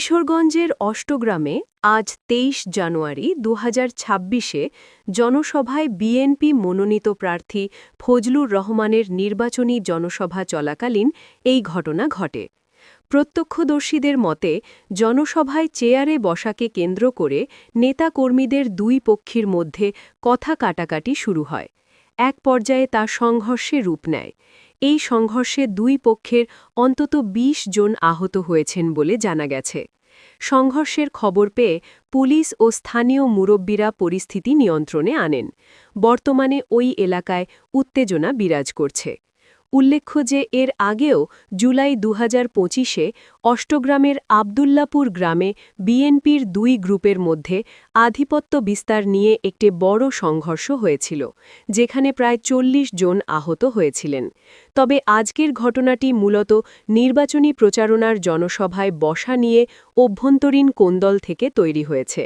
কিশোরগঞ্জের অষ্টগ্রামে আজ ২৩ জানুয়ারি ২০২৬-এ জনসভায় বিএনপি মনোনীত প্রার্থী ফজলুর রহমানের নির্বাচনী জনসভা চলাকালীন এই ঘটনা ঘটে। প্রত্যক্ষদর্শীদের মতে জনসভায় চেয়ারে বসাকে কেন্দ্র করে নেতাকর্মীদের দুই পক্ষের মধ্যে কথা কাটাকাটি শুরু হয়। এক পর্যায়ে তা সংঘর্ষে রূপ নেয়। এই সংঘর্ষে দুই পক্ষের অন্তত ২০ জন আহত হয়েছেন বলে জানা গেছে। সংঘর্ষের খবর পেয়ে পুলিশ ও স্থানীয় মুরব্বীরা পরিস্থিতি নিয়ন্ত্রণে আনেন। বর্তমানে ওই এলাকায় উত্তেজনা বিরাজ করছে। উল্লেখ্য যে এর আগেও জুলাই ২০২৫-এ অষ্টগ্রামের আবদুল্লাপুর গ্রামে বিএনপির দুই গ্রুপের মধ্যে আধিপত্য বিস্তার নিয়ে একটি বড় সংঘর্ষ হয়েছিল, যেখানে প্রায় ৪০ জন আহত হয়েছিলেন। তবে আজকের ঘটনাটি মূলত নির্বাচনী প্রচারণার জনসভায় বসা নিয়ে অভ্যন্তরীণ কোন্দল থেকে তৈরি হয়েছে।